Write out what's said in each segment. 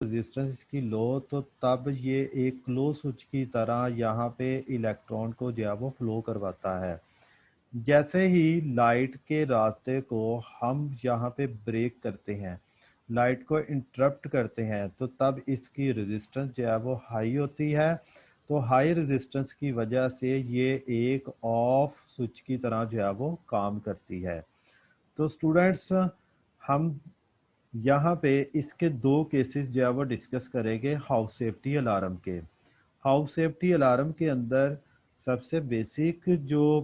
Resistance इसकी लो, तो तब ये एक क्लोज स्विच की तरह यहाँ पे इलेक्ट्रॉन को जो है वो फ्लो करवाता है। जैसे ही लाइट के रास्ते को हम यहाँ पे ब्रेक करते हैं, लाइट को इंटरप्ट करते हैं, तो तब इसकी रेजिस्टेंस जो है वो हाई होती है। तो हाई रेजिस्टेंस की वजह से ये एक ऑफ स्विच की तरह जो है वो काम करती है। तो स्टूडेंट्स, हम यहाँ पे इसके दो केसेस जो है वो डिस्कस करेंगे हाउस सेफ्टी अलार्म के। हाउस सेफ्टी अलार्म के अंदर सबसे बेसिक जो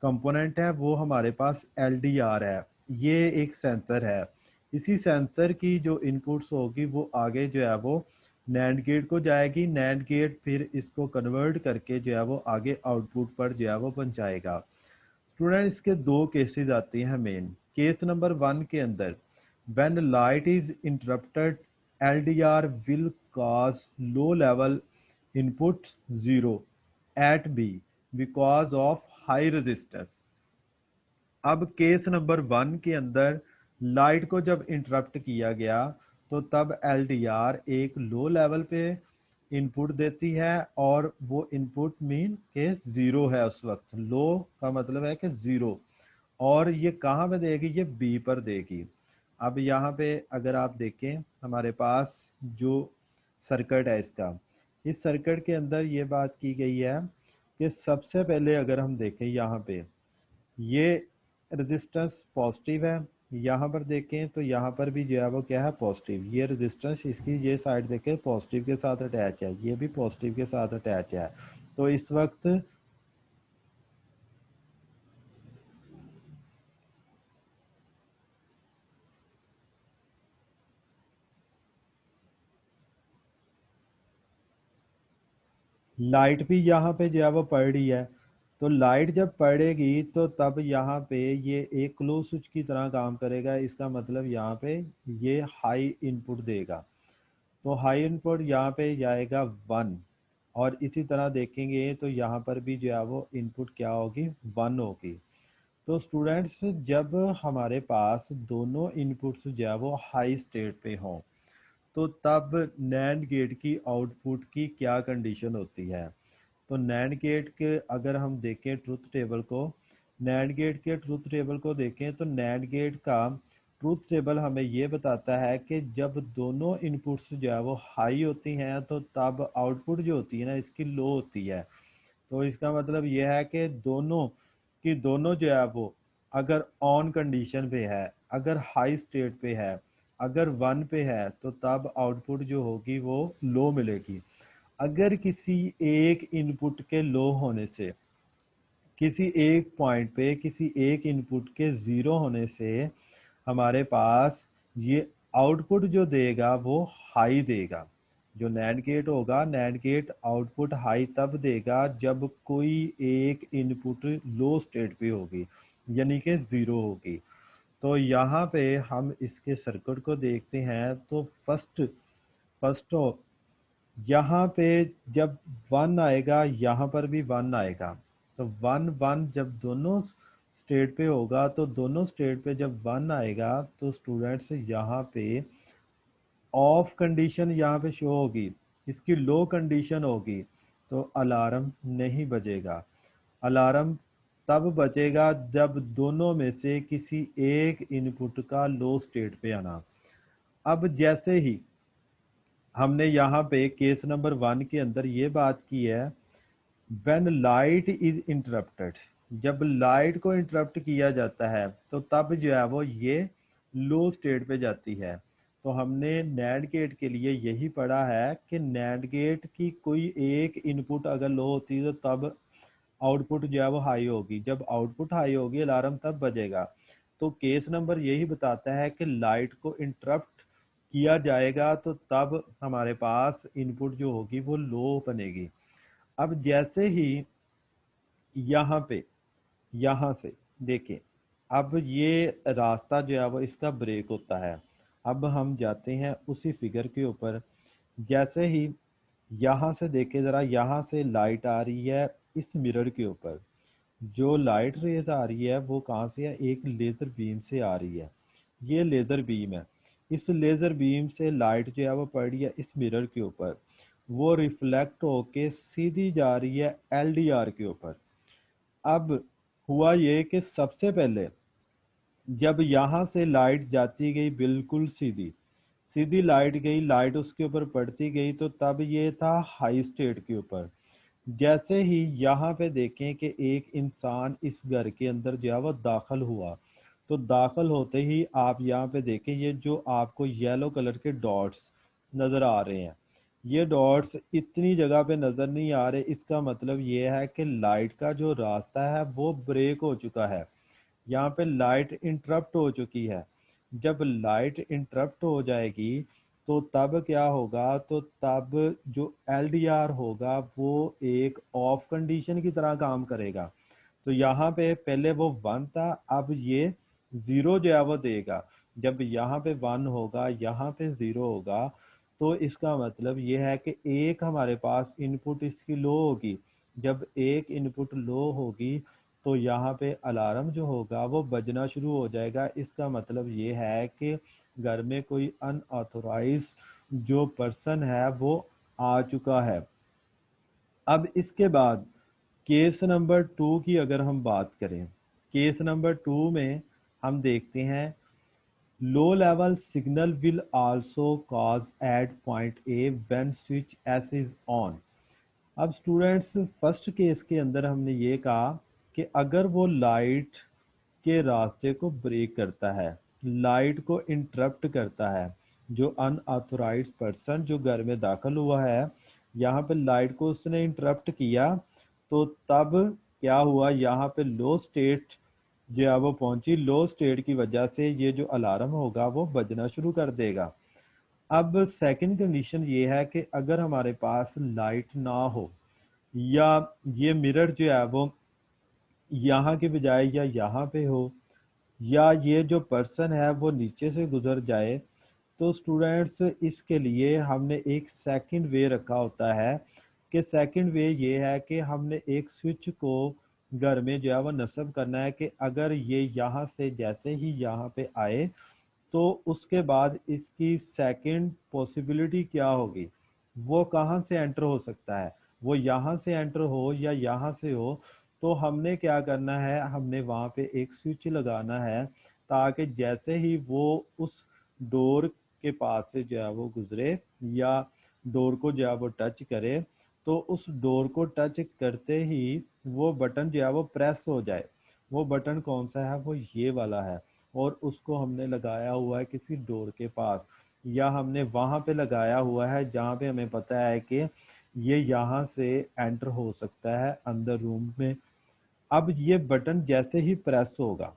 कंपोनेंट है वो हमारे पास एलडीआर है। ये एक सेंसर है। इसी सेंसर की जो इनपुट्स होगी वो आगे जो है वो नैंड गेट को जाएगी। नैंड गेट फिर इसको कन्वर्ट करके जो है वो आगे आउटपुट पर जो है वो पहुंचाएगा। स्टूडेंट, इसके दो केसेस आती हैं मेन। केस नंबर 1 के अंदर when light is interrupted, LDR will cause low level input 0 at B because of high resistance। अब केस नंबर 1 के अंदर लाइट को जब इंटरप्ट किया गया तो तब LDR एक लो लेवल पे इनपुट देती है, और वो इनपुट मीन के ज़ीरो है। उस वक्त लो का मतलब है कि ज़ीरो। और ये कहाँ पे देगी? ये बी पर देगी। अब यहाँ पे अगर आप देखें, हमारे पास जो सर्किट है इसका, इस सर्किट के अंदर ये बात की गई है कि सबसे पहले अगर हम देखें यहाँ पे, ये रेजिस्टेंस पॉजिटिव है। यहाँ पर देखें तो यहाँ पर भी जो है वो क्या है? पॉजिटिव। ये रेजिस्टेंस इसकी ये साइड देखें पॉजिटिव के साथ अटैच है, ये भी पॉजिटिव के साथ अटैच है। तो इस वक्त लाइट भी यहाँ पे जो है वो पड़ रही है। तो लाइट जब पड़ेगी तो तब यहाँ पे ये एक क्लोज स्विच की तरह काम करेगा। इसका मतलब यहाँ पे ये हाई इनपुट देगा। तो हाई इनपुट यहाँ पे जाएगा 1। और इसी तरह देखेंगे तो यहाँ पर भी जो है वो इनपुट क्या होगी? 1 होगी। तो स्टूडेंट्स, जब हमारे पास दोनों इनपुट्स जो है वो हाई स्टेट पे हों, तो तब नैंड गेट की आउटपुट की क्या कंडीशन होती है? तो नैंड गेट के अगर हम देखें ट्रुथ टेबल को, नैंड गेट के ट्रुथ टेबल को देखें तो नैंड गेट का ट्रुथ टेबल हमें ये बताता है कि जब दोनों इनपुट्स जो है वो हाई होती हैं तो तब आउटपुट जो होती है ना इसकी लो होती है। तो इसका मतलब ये है कि दोनों की दोनों जो है वो अगर ऑन कंडीशन पे है, अगर हाई स्टेट पे है, अगर 1 पे है, तो तब आउटपुट जो होगी वो लो मिलेगी। अगर किसी एक इनपुट के लो होने से, किसी एक पॉइंट पे किसी एक इनपुट के ज़ीरो होने से हमारे पास ये आउटपुट जो देगा वो हाई देगा। जो नैंड गेट होगा, नैंड गेट आउटपुट हाई तब देगा जब कोई एक इनपुट लो स्टेट पे होगी, यानी कि ज़ीरो होगी। तो यहाँ पे हम इसके सर्किट को देखते हैं तो फर्स्ट फर्स्ट यहाँ पे जब 1 आएगा, यहाँ पर भी 1 आएगा। तो 1 1 जब दोनों स्टेट पे होगा, तो दोनों स्टेट पे जब 1 आएगा तो स्टूडेंट्स यहाँ पे ऑफ कंडीशन यहाँ पे शो होगी, इसकी लो कंडीशन होगी, तो अलार्म नहीं बजेगा। अलार्म तब बजेगा जब दोनों में से किसी एक इनपुट का लो स्टेट पे आना। अब जैसे ही हमने यहाँ पे केस नंबर 1 के अंदर ये बात की है, व्हेन लाइट इज इंटरप्टेड, जब लाइट को इंटरप्ट किया जाता है तो तब जो है वो ये लो स्टेट पे जाती है। तो हमने नैंड गेट के लिए यही पढ़ा है कि नैंड गेट की कोई एक इनपुट अगर लो होती है तो तब आउटपुट जो है वो हाई होगी। जब आउटपुट हाई होगी अलार्म तब बजेगा। तो केस नंबर यही बताता है कि लाइट को इंटरप्ट किया जाएगा तो तब हमारे पास इनपुट जो होगी वो लो बनेगी। अब जैसे ही यहाँ पे, यहाँ से देखें, अब ये रास्ता जो है वो इसका ब्रेक होता है। अब हम जाते हैं उसी फिगर के ऊपर। जैसे ही यहाँ से देखें ज़रा, यहाँ से लाइट आ रही है इस मिरर के ऊपर। जो लाइट रेज आ रही है वो कहाँ से है? एक लेज़र बीम से आ रही है। ये लेज़र बीम है। इस लेज़र बीम से लाइट जो है वो पड़ रही है इस मिरर के ऊपर, वो रिफ्लेक्ट होके सीधी जा रही है एलडीआर के ऊपर। अब हुआ ये कि सबसे पहले जब यहाँ से लाइट जाती गई बिल्कुल सीधी सीधी लाइट गई, लाइट उसके ऊपर पड़ती गई, तो तब ये था हाई स्टेट के ऊपर। जैसे ही यहाँ पे देखें कि एक इंसान इस घर के अंदर जो है वो दाखिल हुआ, तो दाखिल होते ही आप यहाँ पे देखें, ये जो आपको येलो कलर के डॉट्स नज़र आ रहे हैं, ये डॉट्स इतनी जगह पे नज़र नहीं आ रहे। इसका मतलब ये है कि लाइट का जो रास्ता है वो ब्रेक हो चुका है, यहाँ पे लाइट इंटरप्ट हो चुकी है। जब लाइट इंटरप्ट हो जाएगी तो तब क्या होगा, तो तब जो एलडीआर होगा वो एक ऑफ कंडीशन की तरह काम करेगा। तो यहाँ पे पहले वो वन था, अब ये जीरो जो है वो देगा। जब यहाँ पे वन होगा, यहाँ पे जीरो होगा, तो इसका मतलब ये है कि एक हमारे पास इनपुट इसकी लो होगी। जब एक इनपुट लो होगी तो यहाँ पे अलार्म जो होगा वो बजना शुरू हो जाएगा। इसका मतलब ये है कि घर में कोई अनऑथोराइज जो पर्सन है वो आ चुका है। अब इसके बाद केस नंबर 2 की अगर हम बात करें, केस नंबर 2 में हम देखते हैं low level signal will also cause at point A when switch S is on. अब स्टूडेंट्स, फर्स्ट केस के अंदर हमने ये कहा कि अगर वो लाइट के रास्ते को ब्रेक करता है, लाइट को इंटरप्ट करता है, जो अनऑथोराइज्ड पर्सन जो घर में दाखिल हुआ है, यहाँ पे लाइट को उसने इंटरप्ट किया, तो तब क्या हुआ, यहाँ पे लो स्टेट जो है वो पहुंची। लो स्टेट की वजह से ये जो अलार्म होगा वो बजना शुरू कर देगा। अब सेकंड कंडीशन ये है कि अगर हमारे पास लाइट ना हो, या ये मिरर जो है वो यहाँ के बजाय या यहाँ पे हो, या ये जो पर्सन है वो नीचे से गुजर जाए, तो स्टूडेंट्स इसके लिए हमने एक सेकंड वे रखा होता है। कि सेकंड वे ये है कि हमने एक स्विच को घर में जो है वो नस्ब करना है कि अगर ये यहाँ से जैसे ही यहाँ पे आए, तो उसके बाद इसकी सेकंड पॉसिबिलिटी क्या होगी, वो कहाँ से एंटर हो सकता है, वो यहाँ से एंटर हो या यहाँ से हो। तो हमने क्या करना है, हमने वहाँ पे एक स्विच लगाना है, ताकि जैसे ही वो उस डोर के पास से जो है वो गुजरे, या डोर को जो है वो टच करे, तो उस डोर को टच करते ही वो बटन जो है वो प्रेस हो जाए। वो बटन कौन सा है, वो ये वाला है, और उसको हमने लगाया हुआ है किसी डोर के पास, या हमने वहां पे लगाया हुआ है जहाँ पे हमें पता है कि ये यहाँ से एंटर हो सकता है अंदर रूम में। अब ये बटन जैसे ही प्रेस होगा,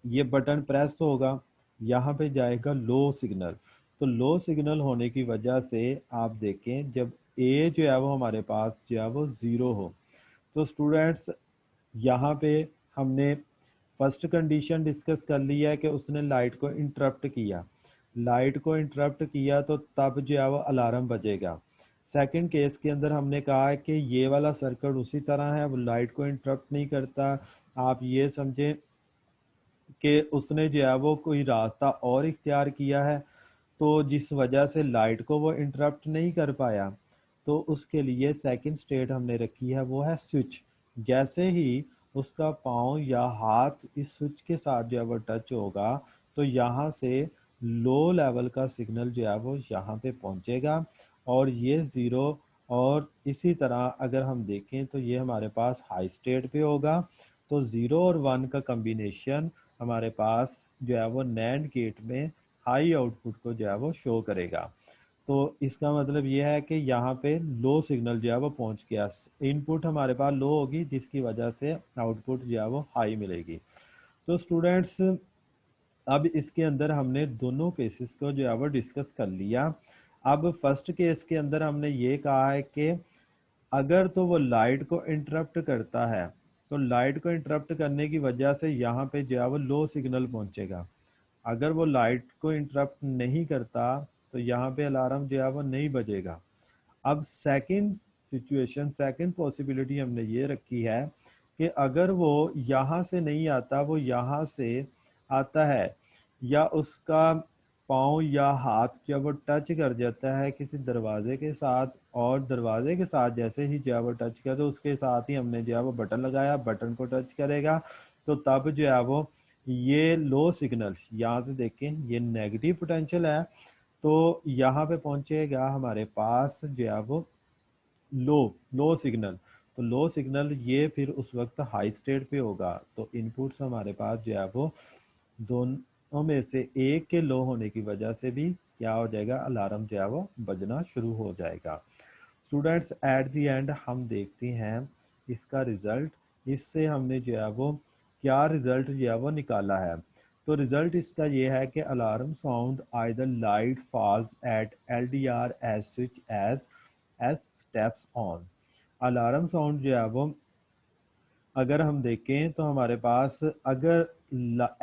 ये बटन प्रेस होगा, यहाँ पे जाएगा लो सिग्नल। तो लो सिग्नल होने की वजह से आप देखें, जब ए जो है वो हमारे पास जो है वो ज़ीरो हो, तो स्टूडेंट्स यहाँ पे हमने फर्स्ट कंडीशन डिस्कस कर ली है कि उसने लाइट को इंटरप्ट किया। लाइट को इंटरप्ट किया तो तब जो है वो अलार्म बजेगा। सेकंड केस के अंदर हमने कहा है कि ये वाला सर्किट उसी तरह है, वो लाइट को इंटरप्ट नहीं करता। आप ये समझें कि उसने जो है वो कोई रास्ता और इख्तियार किया है, तो जिस वजह से लाइट को वो इंटरप्ट नहीं कर पाया। तो उसके लिए सेकंड स्टेट हमने रखी है, वो है स्विच। जैसे ही उसका पाँव या हाथ इस स्विच के साथ जो है वो टच होगा, तो यहाँ से लो लेवल का सिग्नल जो है वो यहाँ पे पहुँचेगा, और ये ज़ीरो। और इसी तरह अगर हम देखें तो ये हमारे पास हाई स्टेट पे होगा। तो ज़ीरो और वन का कम्बिनेशन हमारे पास जो है वो नैंड गेट में हाई आउटपुट को जो है वो शो करेगा। तो इसका मतलब ये है कि यहाँ पे लो सिग्नल जो है वो पहुंच गया, इनपुट हमारे पास लो होगी, जिसकी वजह से आउटपुट जो है वो हाई मिलेगी। तो स्टूडेंट्स, अब इसके अंदर हमने दोनों केसेस को जो है वो डिस्कस कर लिया। अब फर्स्ट केस के अंदर हमने ये कहा है कि अगर तो वो लाइट को इंटरप्ट करता है, तो लाइट को इंटरप्ट करने की वजह से यहाँ पे जो है वो लो सिग्नल पहुंचेगा। अगर वो लाइट को इंटरप्ट नहीं करता, तो यहाँ पे अलार्म जो है वो नहीं बजेगा। अब सेकंड सिचुएशन, सेकंड पॉसिबिलिटी हमने ये रखी है कि अगर वो यहाँ से नहीं आता, वो यहाँ से आता है, या उसका पाँव या हाथ जब वो टच कर जाता है किसी दरवाजे के साथ, और दरवाजे के साथ जैसे ही जो है वो टच किया, तो उसके साथ ही हमने जो है वो बटन लगाया, बटन को टच करेगा, तो तब जो है वो ये लो सिग्नल, यहाँ से देखें ये नेगेटिव पोटेंशियल है, तो यहाँ पे पहुंचेगा हमारे पास जो है वो लो लो सिग्नल। तो लो सिग्नल ये फिर उस वक्त हाई स्टेट पे होगा, तो इनपुट्स हमारे पास जो है वो दोनों में से एक के लो होने की वजह से भी क्या हो जाएगा, अलार्म जो है वो बजना शुरू हो जाएगा। स्टूडेंट्स एट द एंड हम देखते हैं इसका रिजल्ट, इससे हमने जो है वो क्या रिजल्ट जो है वो निकाला है। तो रिजल्ट इसका ये है कि alarm sound either light falls at LDR as switch as steps on. Alarm sound जो है वो अगर हम देखें तो हमारे पास अगर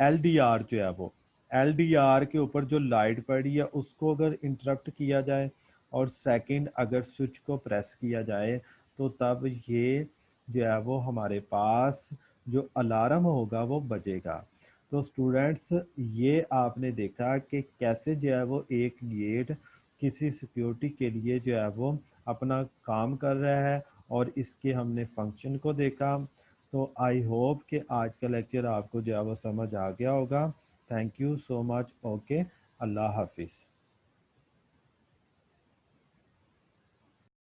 LDR जो है वो LDR के ऊपर जो लाइट पड़ी है उसको अगर इंटरप्ट किया जाए और सेकंड अगर स्विच को प्रेस किया जाए, तो तब ये जो है वो हमारे पास जो अलार्म होगा वो बजेगा। तो स्टूडेंट्स ये आपने देखा कि कैसे जो है वो एक गेट किसी सिक्योरिटी के लिए जो है वो अपना काम कर रहा है, और इसके हमने फंक्शन को देखा। तो आई होप कि आज का लेक्चर आपको जो है वो समझ आ गया होगा। Thank you so much. Okay, अल्लाह हाफिज़।